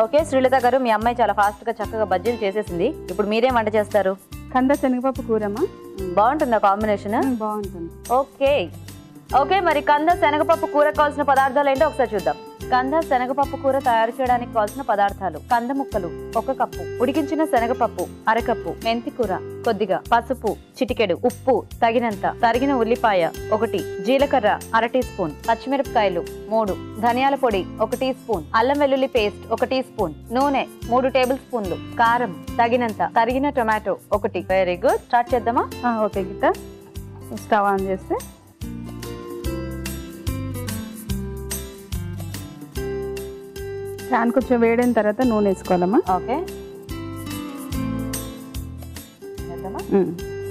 Okay Srilatha గారు, మీ అమ్మాయి చాలా ఫాస్ట్ గా చక్కగా బజ్జీలు చేసేసింది. ఇప్పుడు మీరేం వంట చేస్తారు? కంద శనగపప్పు కూరమ్మా. బాగుంటుందా కాంబినేషన్? బాగుంటుంది. ఓకే ఓకే, మరి కంద శనగపప్పు కూర కావాల్సిన పదార్థాలు ఏంటో ఒకసారి చూద్దాం. కంద శనగపప్పు కూర తయారు చేయడానికి కావాల్సిన పదార్థాలు: కంద ముక్కలు 1 కప్పు, ఉడికించిన శనగపప్పు 1/2 కప్పు, మెంతి కూర కొద్దిగా, పసుపు చిటికెడు, ఉప్పు తగినంత, తరిగిన ఉల్లిపాయ 1, జీలకర్ర 1/2 టీ స్పూన్, పచ్చిమిరపకాయలు 3, ధనియాల పొడి 1 టీ స్పూన్, అల్లం వెల్లుల్లి పేస్ట్ 1 టీ స్పూన్, నూనె 3 టేబుల్ స్పూన్లు, కారం తగినంత, తరిగిన టొమాటో 1. వెరీ గుడ్, స్టార్ట్ చేద్దామా? ఓకే గీత, స్టవ్ ఆన్ చేస్తే ప్యాన్ కొంచెం వేడిన తర్వాత నూనె వేసుకోవాలమ్మా. ఓకే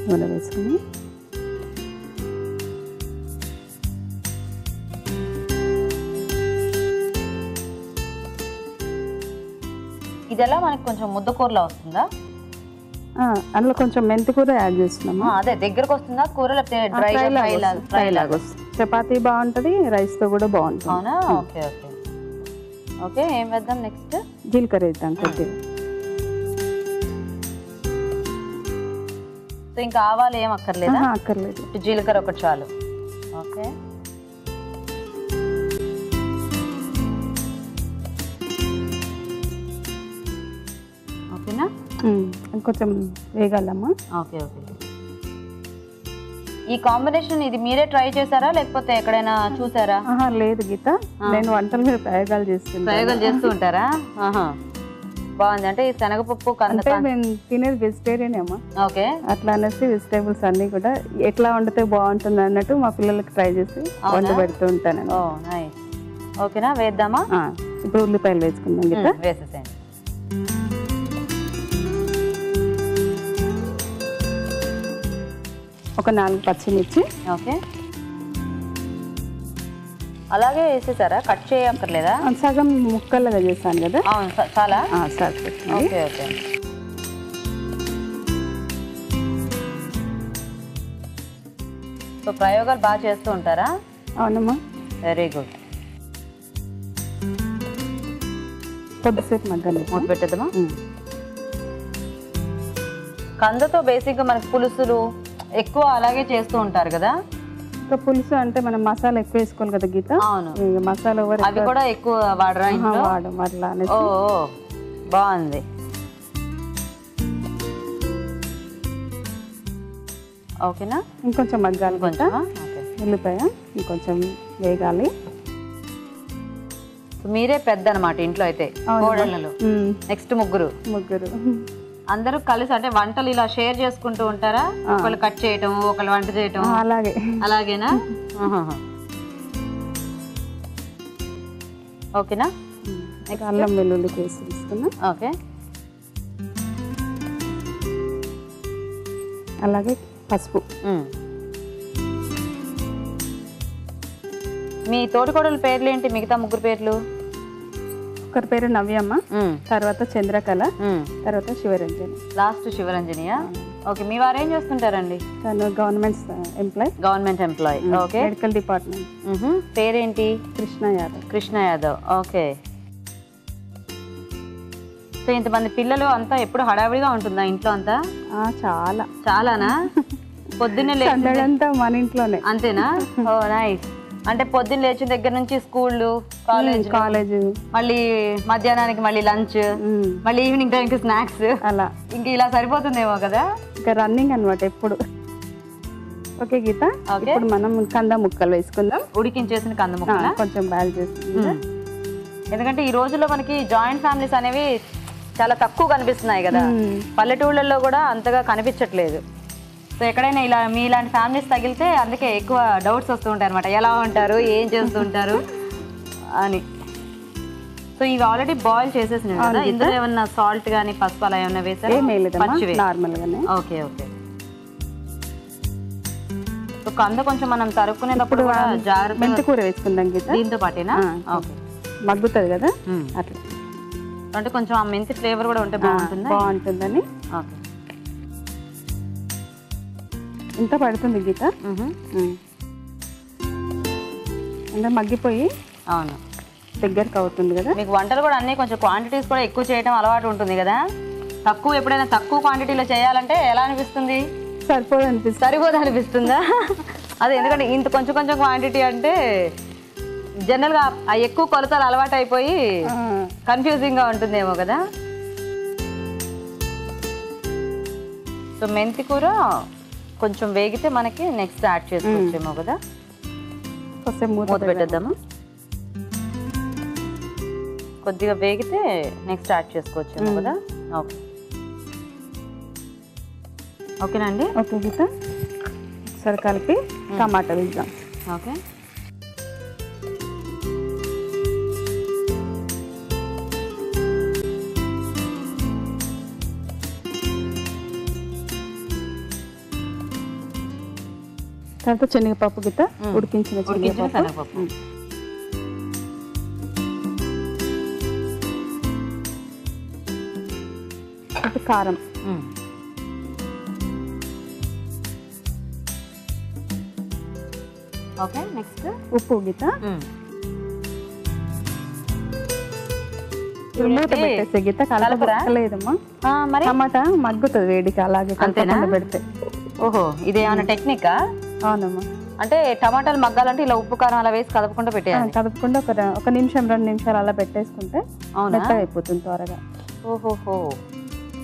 నూనె వేసుకుని ఇదెలా మనకి కొంచెం ముద్దకూరలా వస్తుందా? అందులో కొంచెం మెంతి కూర యాడ్ చేస్తున్నాము. అదే దగ్గరకు వస్తుందా కూరలో? ఫ్రై లాగా వస్తుంది. చపాతీ బాగుంటుంది, రైస్ తో కూడా బాగుంటుంది. అవునా? ఓకే ఓకే ఓకే, ఏం వేద్దాం నెక్స్ట్? జీలకర్ర వేద్దాం కొద్దిగా. సో ఇంకా ఆవాలు ఏం అక్కర్లేదా? అక్కర్లేదు, జీలకర్ర ఒకటి చాలు. ఓకే ఓకేనా? కొంచెం వేగాలమ్మా. Okay okay. ఈ కాంబినేషన్ ఇది మీరే ట్రై చేశారా లేకపోతే ఎక్కడైనా చూసారా? లేదు గీత, నేను వంటల మీద ప్రయోగాలు చేస్తూ ఉంటారా? బాగుంది. అంటే ఈ శనగపప్పు అంటే మేము తినేది వెజిటేరియన్ అమ్మా. ఓకే, అట్లా అనేసి వెజిటేబుల్స్ అన్ని కూడా ఎట్లా వండితే బాగుంటుంది అన్నట్టు మా పిల్లలకి ట్రై చేసి వంట పెడుతూ ఉంటాను. ఓకేనా, వేద్దామా? ఇప్పుడు ఉల్లిపాయలు వేసుకుందాం గీత. వేసేసేయండి. ఒక 4 పచ్చిమిర్చి. ఓకే, అలాగే వేసేసారా? కట్ చేయక్కర్లేదా? సగం ముక్కలుగా చేశాను కదా. చాలా ఓకే ఓకే. సో ప్రయోగాలు బాగా చేస్తూ ఉంటారా? అవునమ్మా. Very good. కొద్దిసేపు మగ్గాలి, మూత పెట్టేద్దామా? కందతో బేసిక్గా మనకు పులుసులు ఎక్కువ అలాగే చేస్తూ ఉంటారు కదా. ఇంకా పులుసు అంటే మనం మసాలా ఎక్కువ వేసుకోవాలి కదా గీత. అవును, మసాలా అవి కూడా ఎక్కువ వాడరా? వాడడం అట్లా. ఓ బాగుంది. ఓకేనా, ఇంకొంచెం మగ్గాలి కొంచెం. ఉల్లిపాయ ఇంకొంచెం వేగాలి. మీరే పెద్ద అన్నమాట ఇంట్లో అయితే, కోడళ్ళలో. నెక్స్ట్ ముగ్గురు. అందరూ కలిసి అంటే వంటలు ఇలా షేర్ చేసుకుంటూ ఉంటారా? ఒకళ్ళు కట్ చేయటం, ఒకళ్ళు వంట చేయటం. అలాగేనా? ఓకేనా. అల్లం వెల్లుల్లి పేస్ట్ తీసుకున్నా. ఓకే, అలాగే పసుపు. మీ తోటికోడల పేర్లు ఏంటి? మిగతా ముగ్గురు పేర్లు? ఒకరి పేరు నవ్యమ్మ, తర్వాత చంద్రకళ, తర్వాత శివరంజని. లాస్ట్ శివరంజనియా? ఓకే. మీ వారు ఏం చేస్తుంటారండి? తను government employee. Okay, medical department. పేరేంటి? కృష్ణ యాదవ్. ఓకే. సో ఇంతమంది పిల్లలు అంతా ఎప్పుడు హడావిడిగా ఉంటుందా ఇంట్లో అంతా? చాలానా? పొద్దున్నే లేదంతా మన ఇంట్లోనే. అంతేనా? ఓ నైస్. అంటే పొద్దున్న లేచిన దగ్గర నుంచి స్కూళ్ళు, కాలేజ్, మళ్ళీ మధ్యాహ్నానికి మళ్ళీ లంచ్, మళ్ళీ ఈవినింగ్ టైంకి స్నాక్స్, అలా ఇంక ఇలా సరిపోతుందేమో కదా. ఇంకా రన్నింగ్ అనమాట ఎప్పుడు. ఓకే గీత, ఇప్పుడు మనం కంద ముక్కలు వేసుకుందాం. ఉడికించేసిన కంద ముక్కలు కొంచెం బాయిల్ చేసుకుందాం. ఎందుకంటే ఈ రోజుల్లో మనకి జాయింట్ ఫ్యామిలీస్ అనేవి చాలా తక్కువ కనిపిస్తున్నాయి కదా. పల్లెటూళ్ళల్లో కూడా అంతగా కనిపించట్లేదు. సో ఎక్కడైనా ఇలా మీలాంటి ఫ్యామిలీస్ తగిలితే అందుకే ఎక్కువ డౌట్స్ వస్తూ ఉంటాయి అనమాట, ఎలా ఉంటారు, ఏం చేస్తుంటారు అని. సో ఇవి ఆల్రెడీ బాయిల్ చేసేసినాయి కదా. ఇందులో ఏమన్నా సాల్ట్ కానీ పసుపు అలా ఏమన్నా వేసారా? Okay okay. సో కంద కొంచెం మనం తరుక్కునేటప్పుడు కూడా జాగ్రత్త. మెంతి కూర వేసుకుందాం గీత దీంతో పాటేనా? ఓకే, మగ్గుతుంది కదా అట్లా. అంటే కొంచెం ఆ మెంతి ఫ్లేవర్ కూడా ఉంటే బాగుంటుందని. ఓకే, ఇంత పడుతుంది గీత. అంటే మగ్గిపోయి. అవును, దగ్గరకు అవుతుంది కదా. మీకు వంటలు కూడా అన్ని కొంచెం క్వాంటిటీస్ కూడా ఎక్కువ చేయడం అలవాటు ఉంటుంది కదా. ఎప్పుడైనా తక్కువ క్వాంటిటీలో చేయాలంటే ఎలా అనిపిస్తుంది? సరిపోదు అనిపిస్తుందా? అదే, ఎందుకంటే ఇంత కొంచెం కొంచెం క్వాంటిటీ అంటే జనరల్గా ఆ ఎక్కువ కొలతలు అలవాటు అయిపోయి కన్ఫ్యూజింగ్గా ఉంటుందేమో కదా. సో మెంతి కూర కొంచెం వేగితే మనకి నెక్స్ట్ యాడ్ చేసుకోవచ్చేమో కదా. మూత పెట్టేద్దామా? కొద్దిగా వేగితే నెక్స్ట్ యాడ్ చేసుకోవచ్చేమో కదా. ఓకే, ఓకేనా అండి? ఓకే గీత, ఒకసారి కలిపి టమాటా వేద్దాం. ఓకే, తర్వాత శనగపప్పు గీత, ఉడికించిన శనగపప్పు. కారం, ఓకే, నెక్స్ట్ ఉప్పు గీత. మూత పెట్టేస్తే గీత కలపలేదమ్మా. మరి టమాటా మగ్గుతుంది వేడికి, అలాగే కలపకుండా పెడితే. ఓహో, ఇదేమన్నా టెక్నికా? అవునమ్మా. అంటే టమాటాలు మగ్గాలంటే ఇలా ఉప్పు కారం అలా వేసి కదపకుండా పెట్టేయాలి. కదపకుండా ఒక నిమిషం 2 నిమిషాలు అలా పెట్టేసుకుంటే మెత్తగా అయిపోతుంది త్వరగా. ఓహోహో,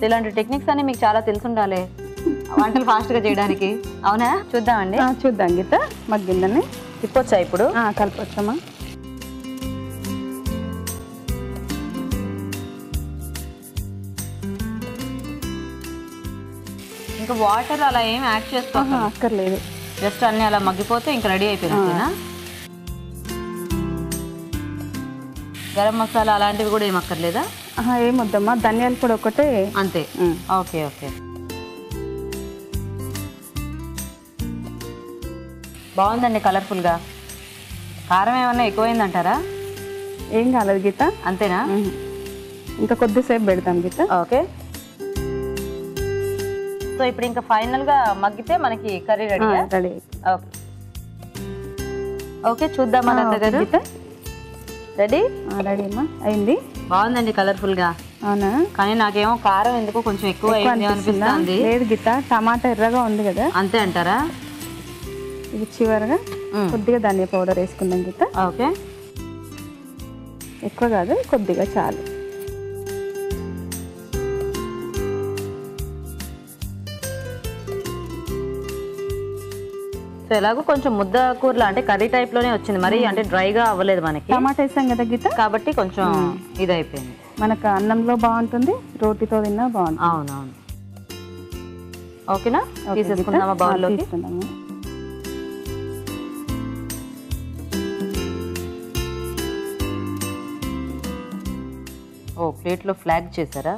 ఇలాంటి టెక్నిక్స్ అన్ని మీకు చాలా తెలుసుండాలి వంటలు ఫాస్ట్ గా చేయడానికి. అవునా? చూద్దామండి. చూద్దాం గీత, మగ్గిందని. తిప్పొచ్చా ఇప్పుడు? కలపొచ్చమ్మా. ఇంకా వాటర్ అలా ఏం యాడ్ అక్కర్లేదు, జస్ట్ అన్ని అలా మగ్గిపోతే ఇంకా రెడీ అయిపోయింది. గరం మసాలా అలాంటివి కూడా ఏం అక్కర్లేదా? ఏమొద్దమ్మా, ధనియాలు కూడా ఒకటే అంతే. ఓకే ఓకే, బాగుందండి కలర్ఫుల్ గా. కారం ఏమన్నా ఎక్కువైందంటారా? ఏం కాలేదు గీత. అంతేనా? ఇంకా కొద్దిసేపు పెడతాం గీత. ఓకే, సో ఇప్పుడు ఇంకా ఫైనల్ గా మగ్గితే మనకి curry ready. Ready. Okay okay, చూద్దాం అన్నగారు. రెడీ? రెడీ అమ్మా, అయింది. బాగుందండి కలర్ఫుల్ గా. అవునా? కానీ నాకేమో కారం ఎందుకో కొంచెం ఎక్కువ అనిపిస్తుంది. లేదు గీత, టమాటా ఎర్రగా ఉంది కదా. అంతే అంటారా? ఇది చివరిగా కొద్దిగా ధనియా పౌడర్ వేసుకుందాం గీత. ఓకే, ఎక్కువ కాదు, కొద్దిగా చాలు. సో ఎలాగో కొంచెం ముద్ద కూరలా అంటే కర్రీ టైప్ లోనే వచ్చింది, మరి అంటే డ్రైగా అవ్వలేదు మనకి. టమాటా వేసాం కదా గీత, కాబట్టి కొంచెం ఇది అయిపోయింది. మనకు అన్నంలో బాగుంటుంది, రోటీతో తిన్నా బాగుంటుంది. అవునవును. ఓకేనా? తీసేసుకుందామా బౌల్లోకి? తీసుకుందాము. ఓ, ప్లేట్లో ఫ్లాగ్ చేశారా?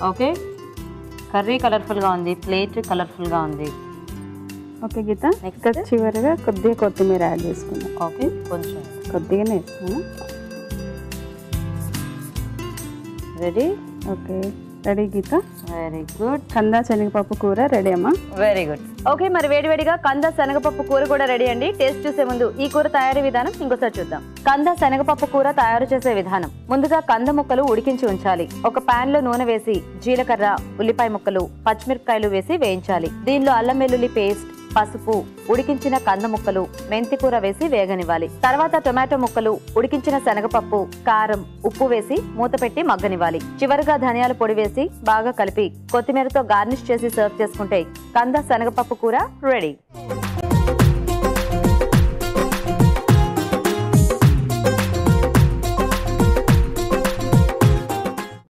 ఓకే, కర్రీ కలర్ఫుల్ గా ఉంది, ప్లేట్ కలర్ఫుల్ గా ఉంది. ఓకే గీత, నెక్స్ట్ చివరిగా కొద్దిగా కొత్తిమీర యాడ్ చేసుకుందాం. ఓకే, కొంచెం కొద్దిగానే వేస్తాను. Ready? Okay, ready Geeta. Very good. కంద శనగపప్పు కూర రెడీ అమ్మా. Very good. ఓకే, మరి వేడివేడిగా కంద శనగపప్పు కూర కూడా రెడీ అండి. టేస్ట్ చూసే ముందు ఈ కూర తయారీ విధానం ఇంకోసారి చూద్దాం. కంద శనగపప్పు కూర తయారు చేసే విధానం: ముందుగా కంద ముక్కలు ఉడికించి ఉంచాలి. ఒక పాన్ లో నూనె వేసి జీలకర్ర, ఉల్లిపాయ ముక్కలు, పచ్చిమిరపకాయలు వేసి వేయించాలి. దీనిలో అల్లం వెల్లుల్లి పేస్ట్, పసుపు, ఉడికించిన కంద ముక్కలు, మెంతి కూర వేసి వేగనివ్వాలి. తర్వాత టొమాటో ముక్కలు, ఉడికించిన శనగపప్పు, కారం, ఉప్పు వేసి మూత పెట్టి మగ్గనివ్వాలి. చివరిగా ధనియాల పొడి వేసి బాగా కలిపి కొత్తిమీరతో గార్నిష్ చేసి సర్వ్ చేసుకుంటే కంద శనగపప్పు కూర రెడీ.